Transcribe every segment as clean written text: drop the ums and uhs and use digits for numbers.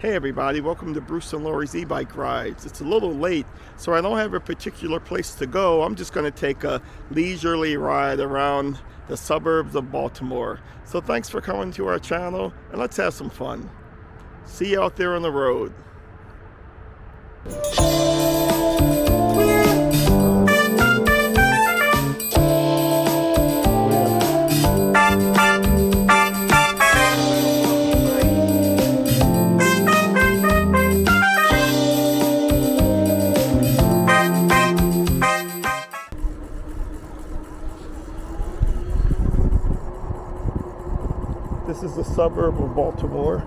Hey everybody, welcome to Bruce and Lori's e-bike rides. It's a little late, so I don't have a particular place to go. I'm just going to take a leisurely ride around the suburbs of Baltimore. So thanks for coming to our channel, and let's have some fun. See you out there on the road. This is the suburb of Baltimore.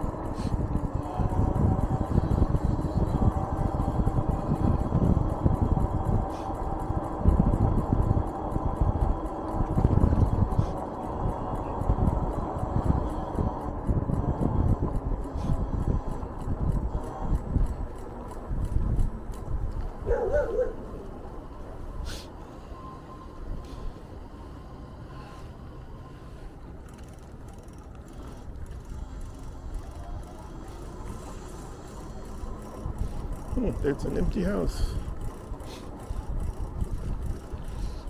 There's an empty house.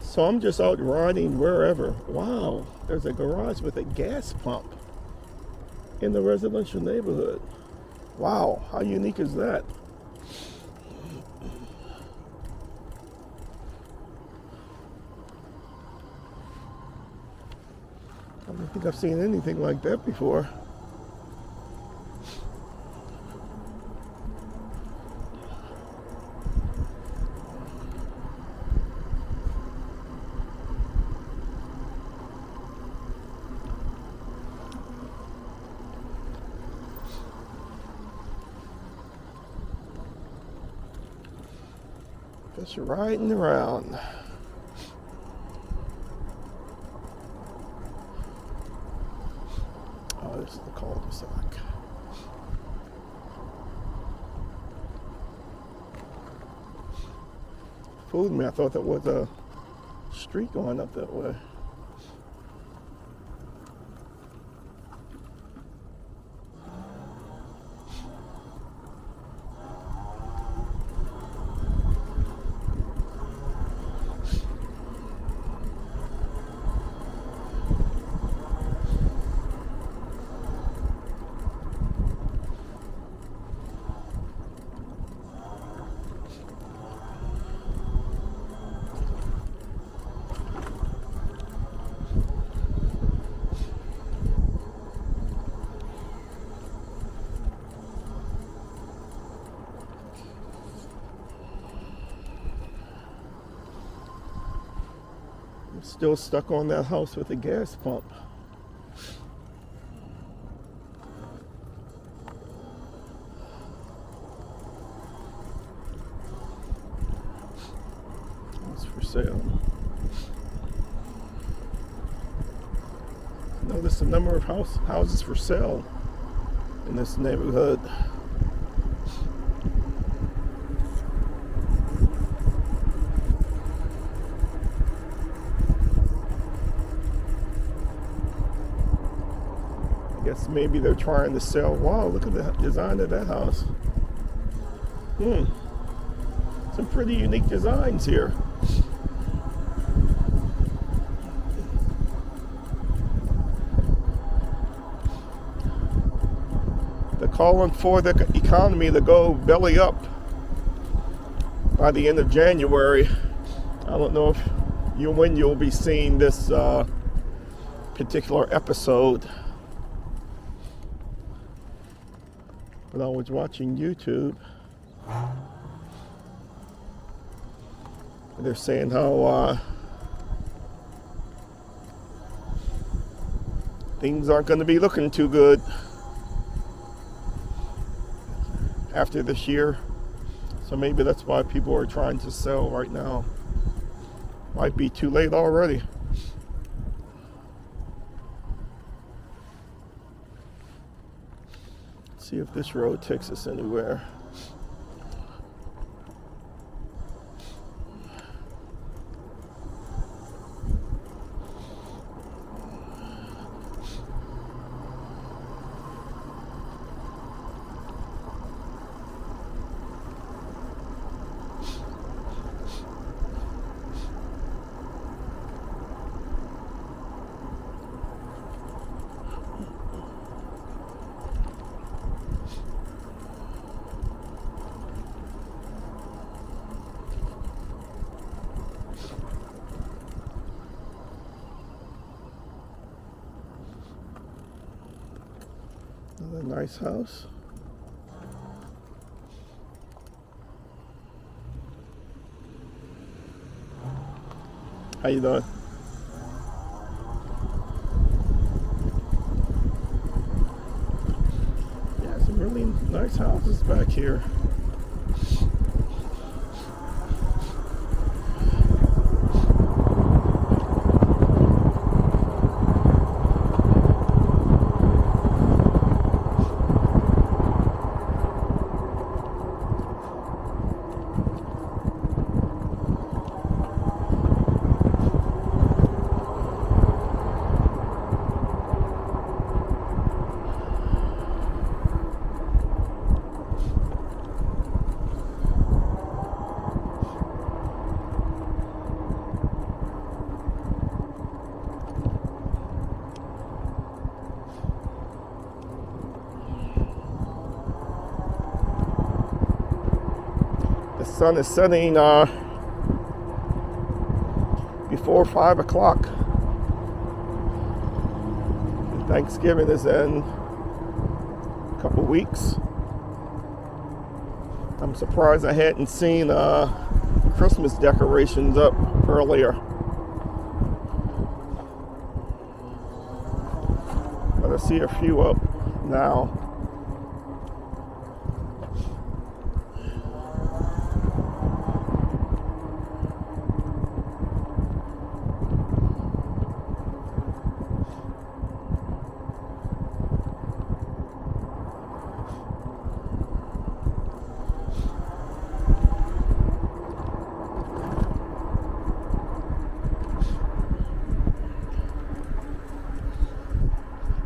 So I'm just out riding wherever. Wow, there's a garage with a gas pump in the residential neighborhood. Wow, how unique is that? I don't think I've seen anything like that before. Just riding around. Oh, this is the cul-de-sac. Fooled me. I thought that was a street going up that way. Still stuck on that house with a gas pump. It's for sale. Notice the number of houses for sale in this neighborhood. Guess maybe they're trying to sell. Wow, look at the design of that house. Some pretty unique designs here. They're calling for the economy to go belly up by the end of January. I don't know when you'll be seeing this particular episode. When I was watching YouTube, they're saying how things aren't going to be looking too good after this year. So maybe that's why people are trying to sell right now. Might be too late already. See if this road takes us anywhere. Nice house. How you doing? Yeah, some really nice houses back here. The sun is setting before 5 o'clock. And Thanksgiving is in a couple weeks. I'm surprised I hadn't seen Christmas decorations up earlier. But I see a few up now.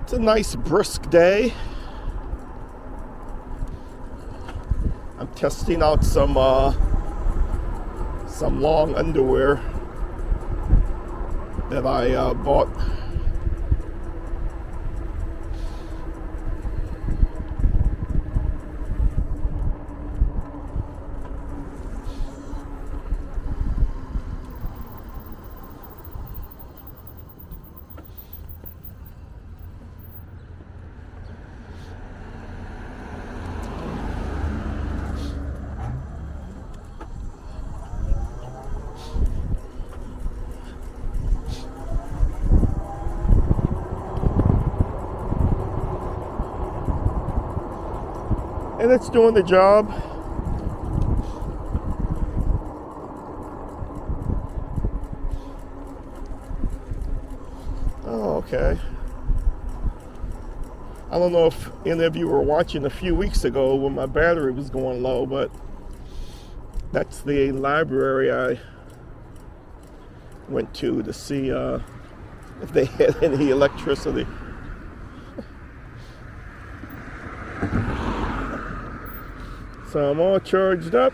It's a nice brisk day. I'm testing out some long underwear that I bought. And it's doing the job. Oh, okay. I don't know if any of you were watching a few weeks ago when my battery was going low, but that's the library I went to see if they had any electricity. So I'm all charged up.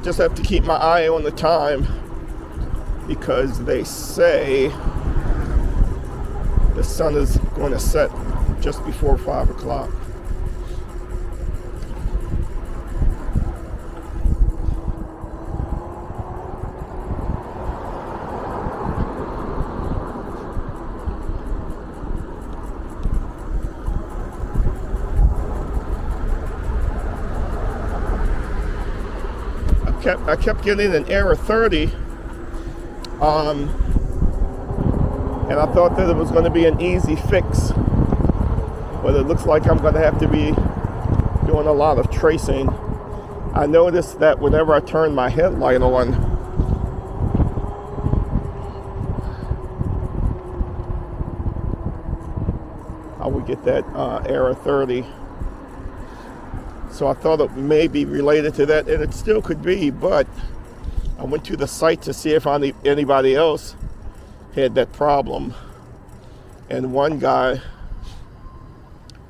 Just have to keep my eye on the time because they say the sun is going to set just before 5 o'clock. I kept getting an error 30, and I thought that it was going to be an easy fix, but it looks like I'm going to have to be doing a lot of tracing. I noticed that whenever I turn my headlight on, I would get that error 30. So I thought it may be related to that, and it still could be, but I went to the site to see if anybody else had that problem. And one guy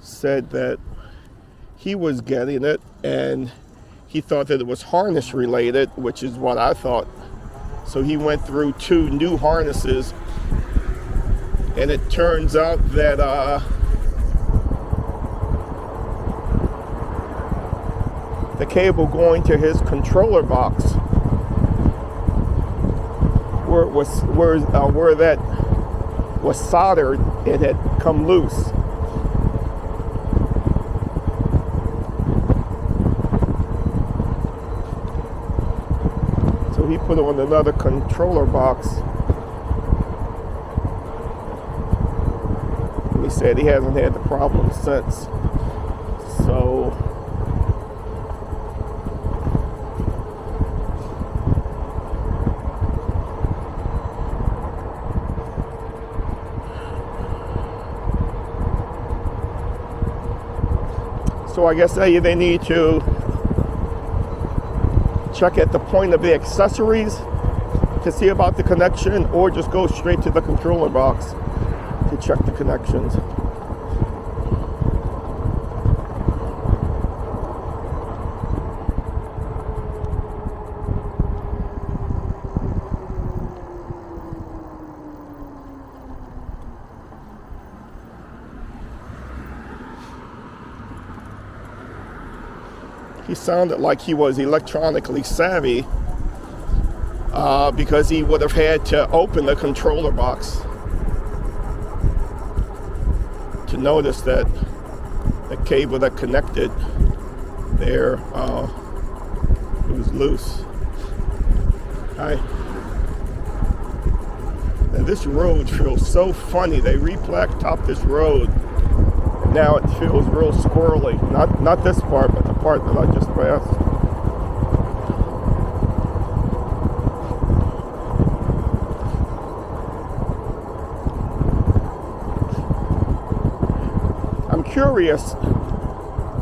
said that he was getting it, and he thought that it was harness related, which is what I thought. So he went through 2 new harnesses, and it turns out that the cable going to his controller box, where that was soldered, it had come loose. So he put it on another controller box. And he said he hasn't had the problem since. So I guess they need to check at the point of the accessories to see about the connection, or just go straight to the controller box to check the connections. He sounded like he was electronically savvy, because he would have had to open the controller box to notice that the cable that connected there, it was loose. Hi. And this road feels so funny. They re-blacktopped this road. Now it feels real squirrely. Not this part, but the part that I just passed. I'm curious.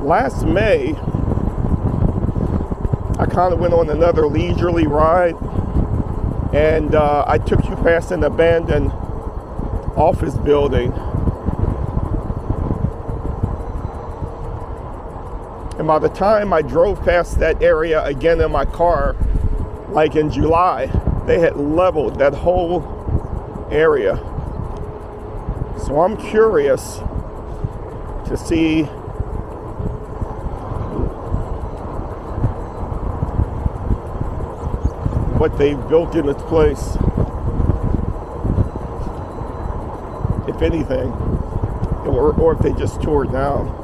Last May, I kind of went on another leisurely ride, and I took you past an abandoned office building. And by the time I drove past that area again in my car, like in July, they had leveled that whole area. So I'm curious to see what they've built in its place, if anything, or if they just tore it down.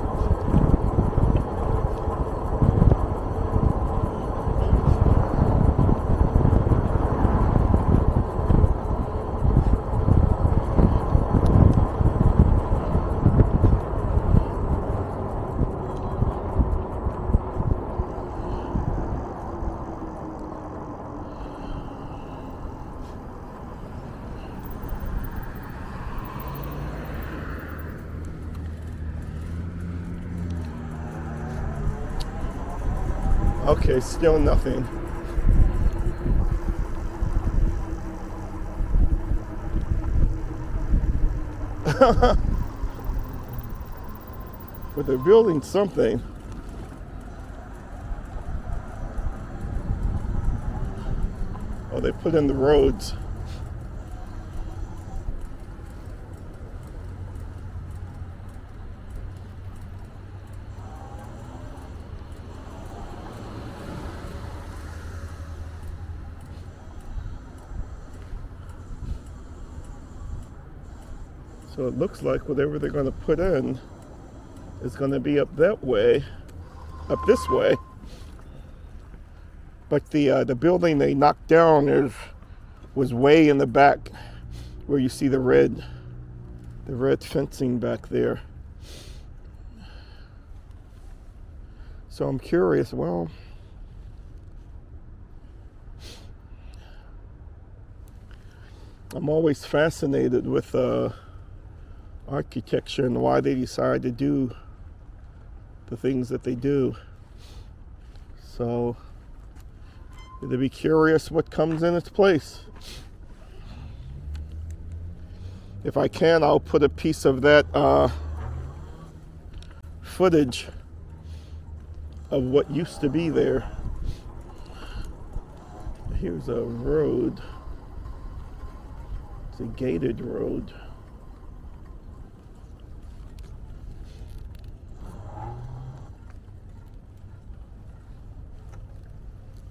Okay, still nothing. But they're building something. Oh, they put in the roads. So it looks like whatever they're going to put in is going to be up that way, up this way. But the building they knocked down was way in the back, where you see the red fencing back there. So I'm curious. Well, I'm always fascinated with architecture and why they decide to do the things that they do. So it'll be curious what comes in its place. If I can, I'll put a piece of that footage of what used to be there. Here's a road. It's a gated road.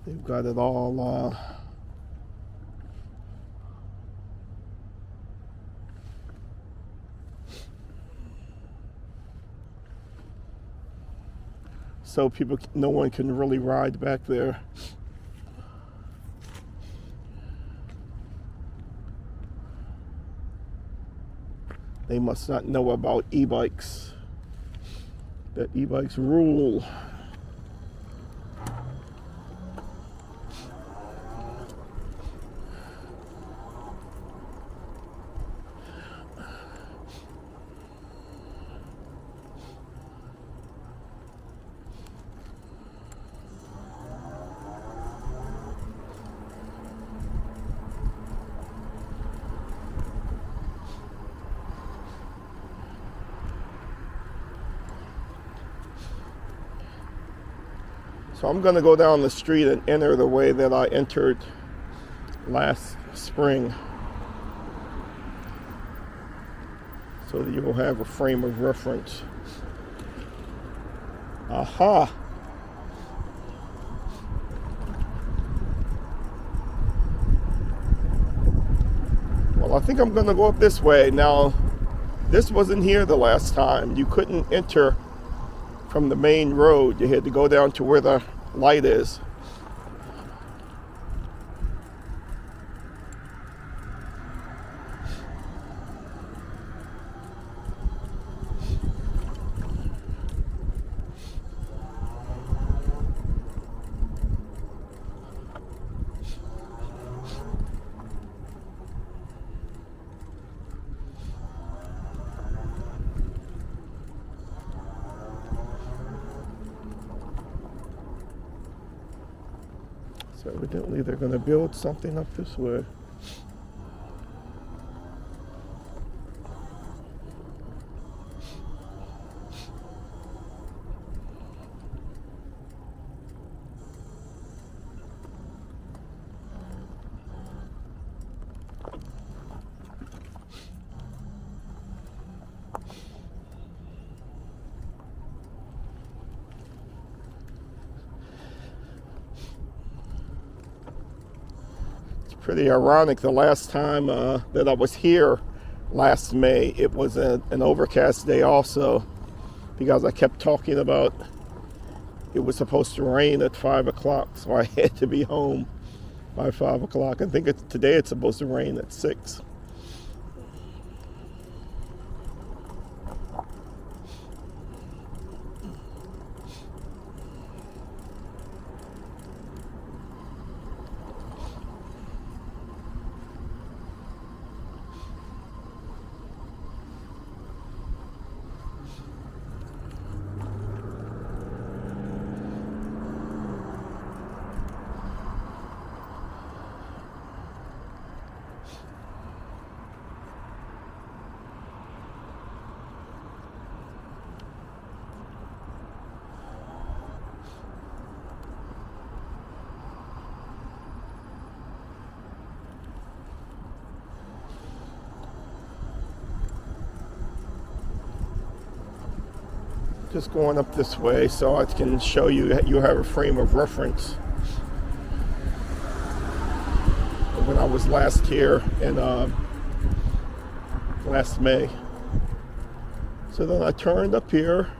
They've got it all so no one can really ride back there. They must not know about e-bikes. That e-bikes rule. So I'm going to go down the street and enter the way that I entered last spring, so that you will have a frame of reference. Aha! Well, I think I'm going to go up this way. Now, this wasn't here the last time. You couldn't enter from the main road. You had to go down to where the light is. So evidently they're going to build something up this way. Pretty ironic, the last time that I was here last May, it was an overcast day also, because I kept talking about it was supposed to rain at 5 o'clock, so I had to be home by 5 o'clock. I think today it's supposed to rain at 6. Just going up this way so I can show you that you have a frame of reference. When I was last here in last May. So then I turned up here,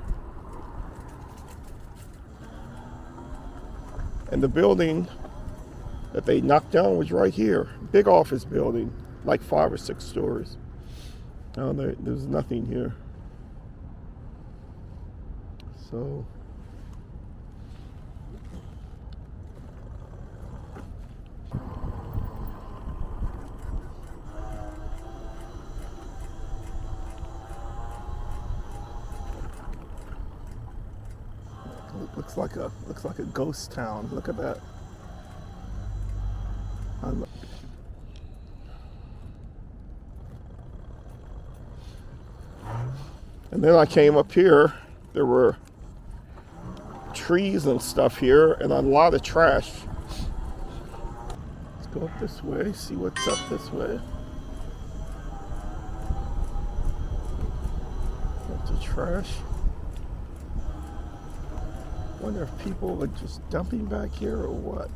and the building that they knocked down was right here. Big office building, like 5 or 6 stories. Now there's nothing here. So looks like a ghost town. Look at that. And then I came up here. There were trees and stuff here, and a lot of trash. Let's go up this way, see what's up this way. Lots of trash. Wonder if people are just dumping back here or what.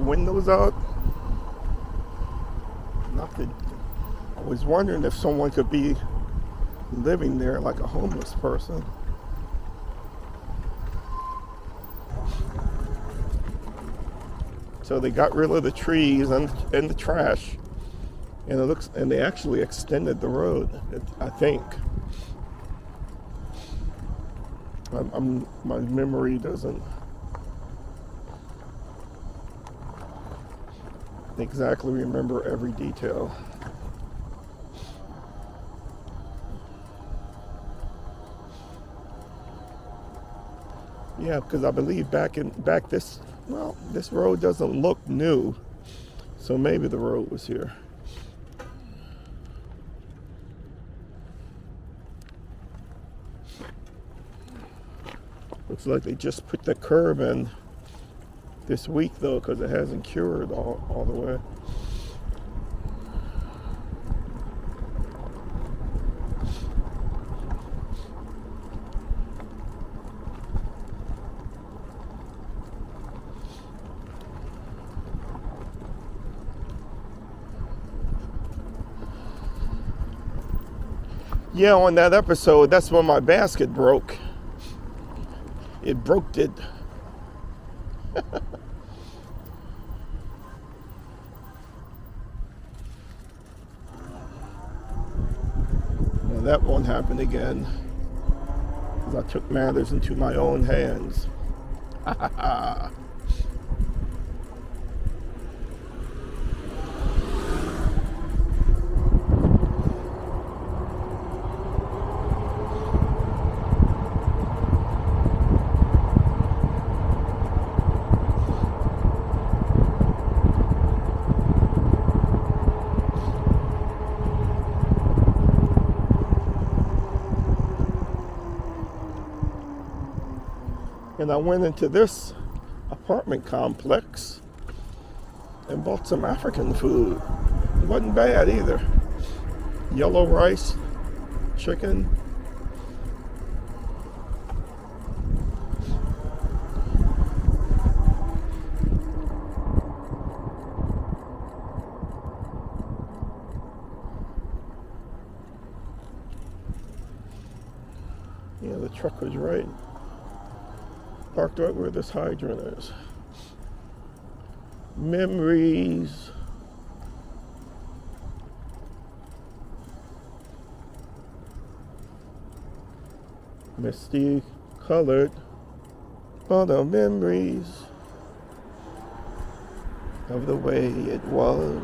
windows out. Nothing. I was wondering if someone could be living there like a homeless person. So they got rid of the trees and the trash, and they actually extended the road, I think. My memory doesn't exactly remember every detail. Yeah, because I believe this road doesn't look new, so maybe the road was here. Looks like they just put the curb in this week though, because it hasn't cured all the way. Yeah, on that episode, that's when my basket broke. It broke it. Now that won't happen again, because I took matters into my own hands. Ha ha ha. And I went into this apartment complex and bought some African food. It wasn't bad either. Yellow rice, chicken. Yeah, the truck was right. Parked right where this hydrant is. Memories. Misty colored. All the memories of the way it was.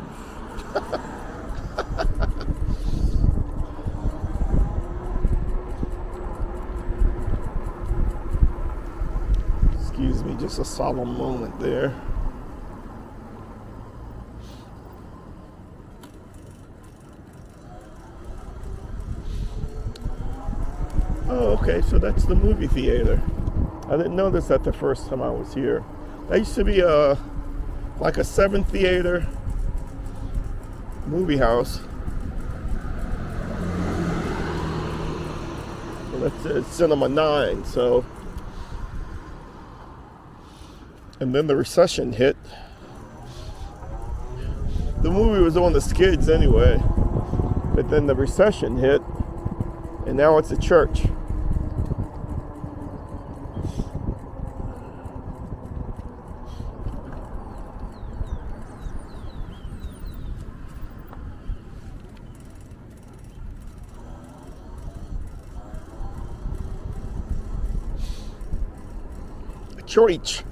Excuse me, just a solemn moment there. Oh, okay, so that's the movie theater. I didn't notice that the first time I was here. That used to be like a 7 theater movie house. So that's Cinema 9, so. And then the recession hit. The movie was on the skids anyway, but then the recession hit, and now it's a church. A church.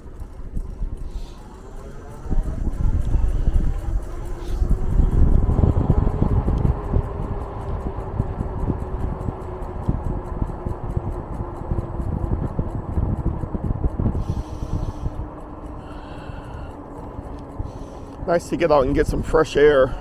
Nice to get out and get some fresh air.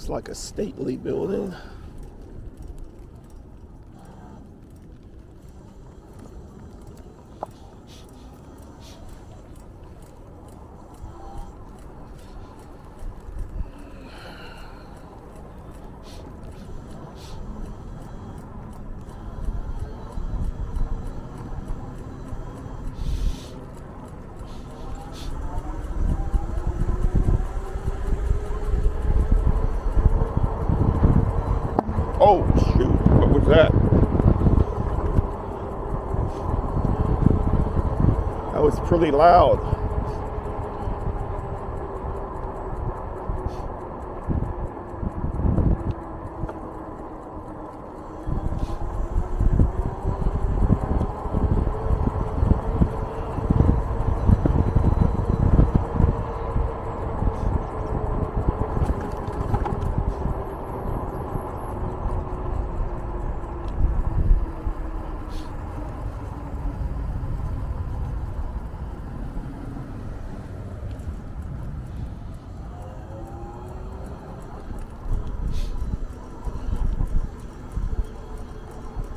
Looks like a stately building. Oh, shoot. What was that? That was pretty loud.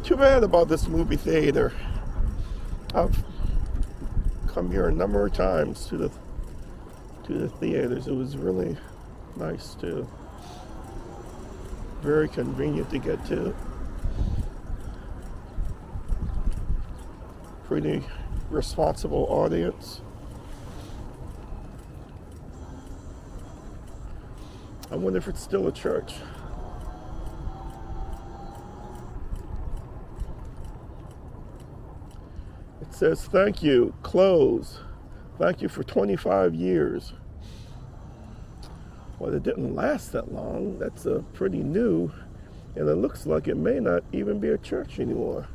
Too bad about this movie theater. I've come here a number of times to the theaters. It was really nice too. Very convenient to get to. Pretty responsible audience. I wonder if it's still a church. It says, thank you, close. Thank you for 25 years. Well, it didn't last that long. That's pretty new. And it looks like it may not even be a church anymore.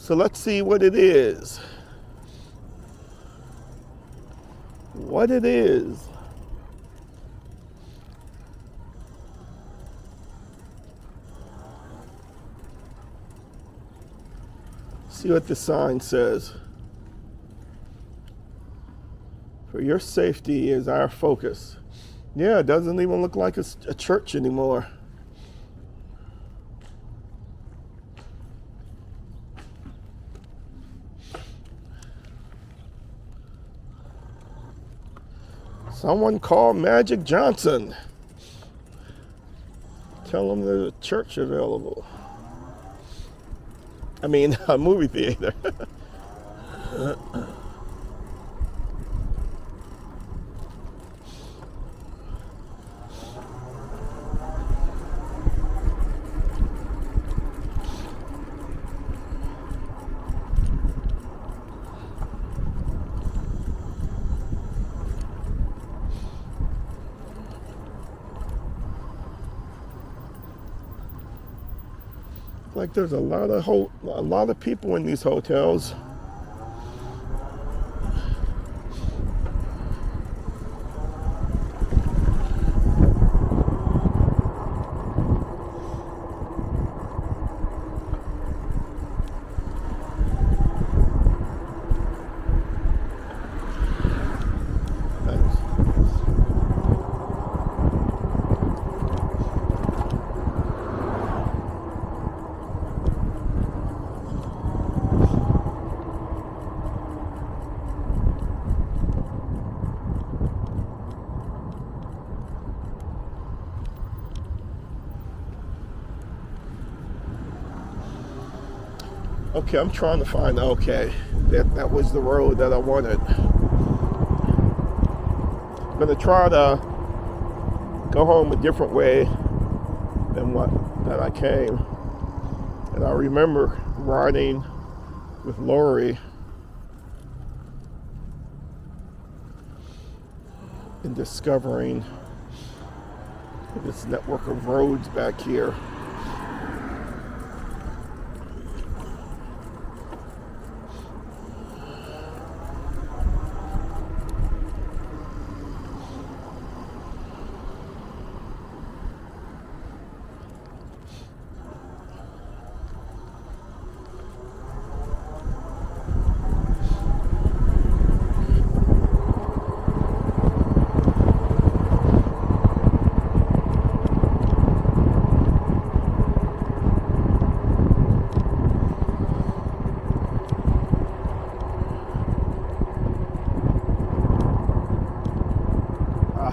So let's see what it is. What it is. See what the sign says. For your safety is our focus. Yeah, it doesn't even look like a church anymore. Someone call Magic Johnson. Tell them there's a church available. I mean, a movie theater. Like there's a lot of people in these hotels. Okay, I'm trying to find, okay, that was the road that I wanted. I'm gonna try to go home a different way than that I came. And I remember riding with Lori and discovering this network of roads back here.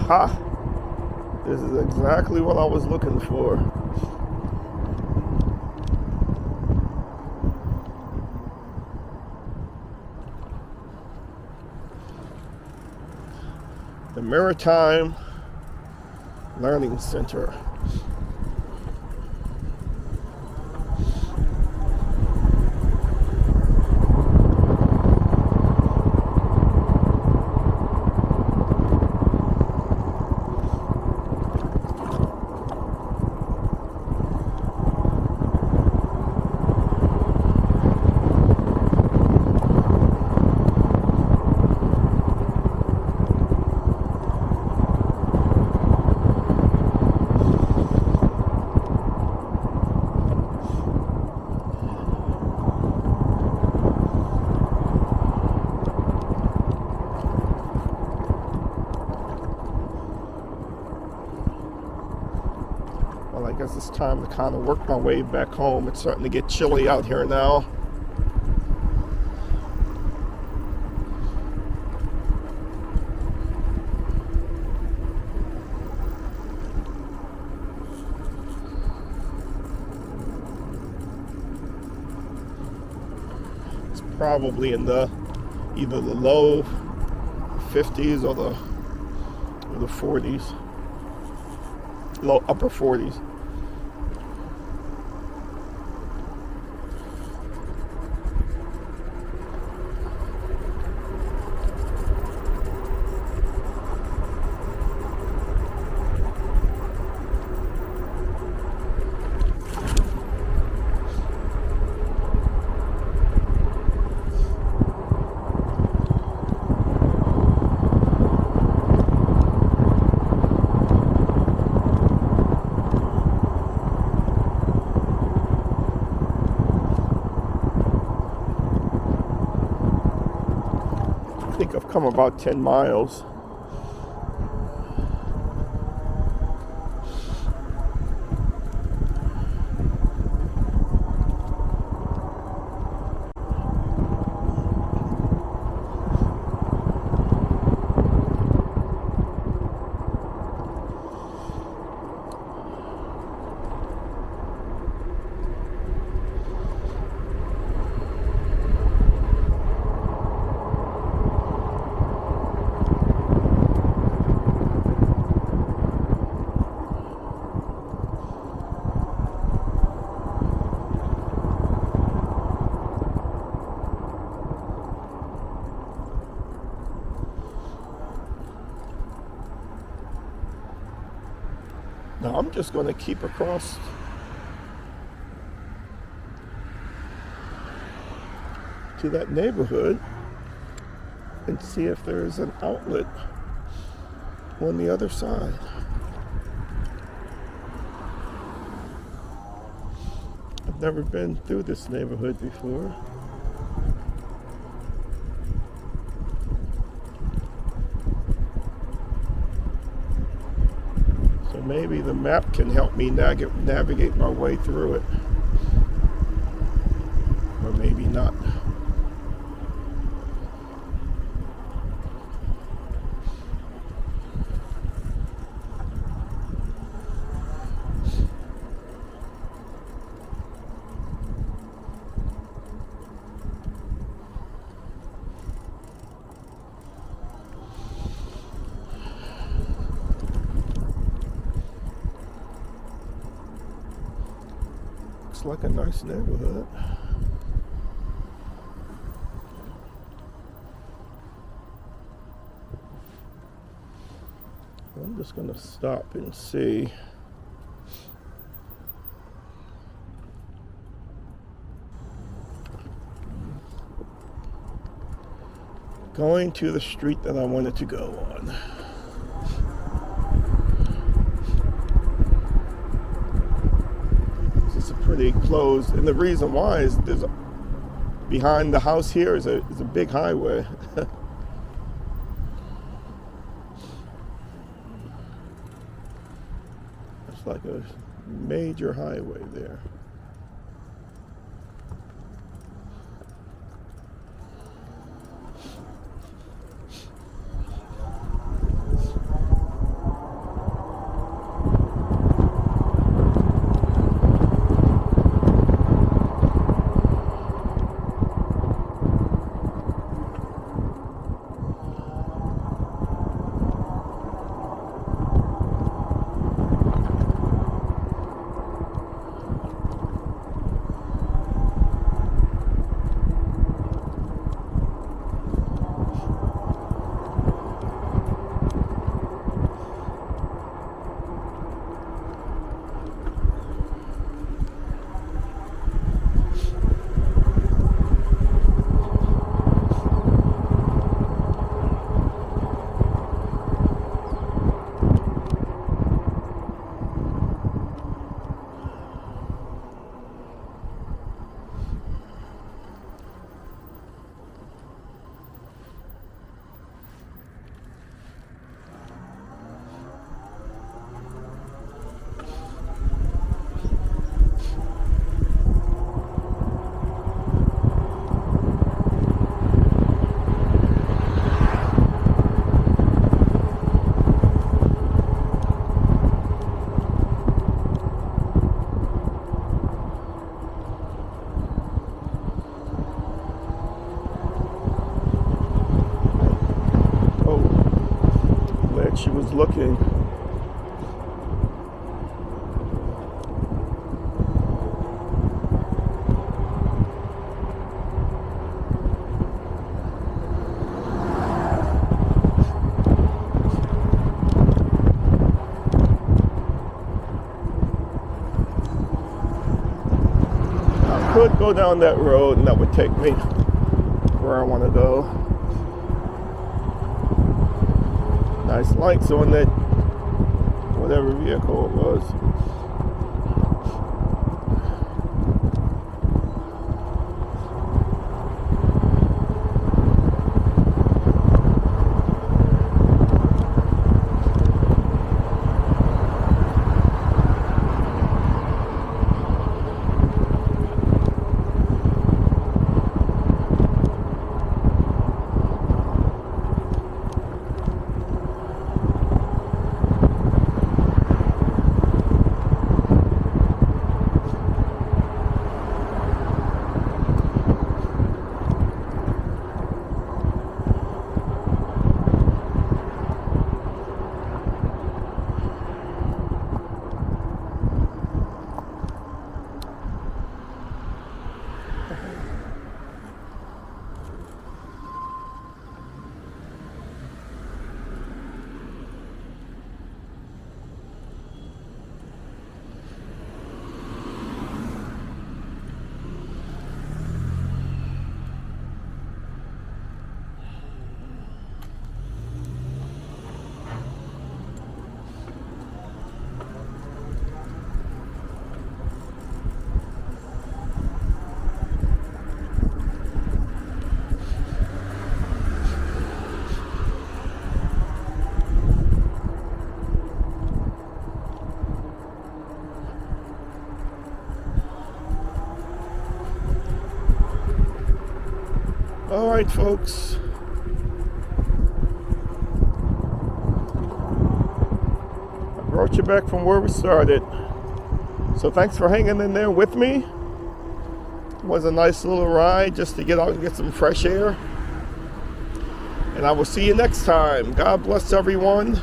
Aha! This is exactly what I was looking for. The Maritime Learning Center. Well, I guess it's time to kind of work my way back home. It's starting to get chilly out here now. It's probably in either the low 50s or the 40s. Low upper 40s. I think I've come about 10 miles. Now I'm just going to keep across to that neighborhood and see if there's an outlet on the other side. I've never been through this neighborhood before. So maybe the map can help me navigate my way through it. Or maybe not. like a nice neighborhood. I'm just going to stop and see. Going to the street that I wanted to go on. This is a pretty closed, and the reason why is behind the house here is a big highway. It's like a major highway there. She was looking. I could go down that road and that would take me where I want to go. Nice lights on that, whatever vehicle it was. All right, folks. I brought you back from where we started. So thanks for hanging in there with me. It was a nice little ride just to get out and get some fresh air. And I will see you next time. God bless everyone.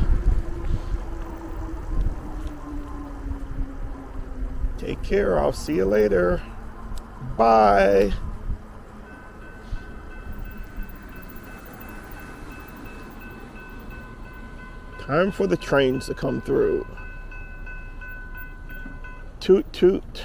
Take care. I'll see you later. Bye. Time for the trains to come through. Toot toot.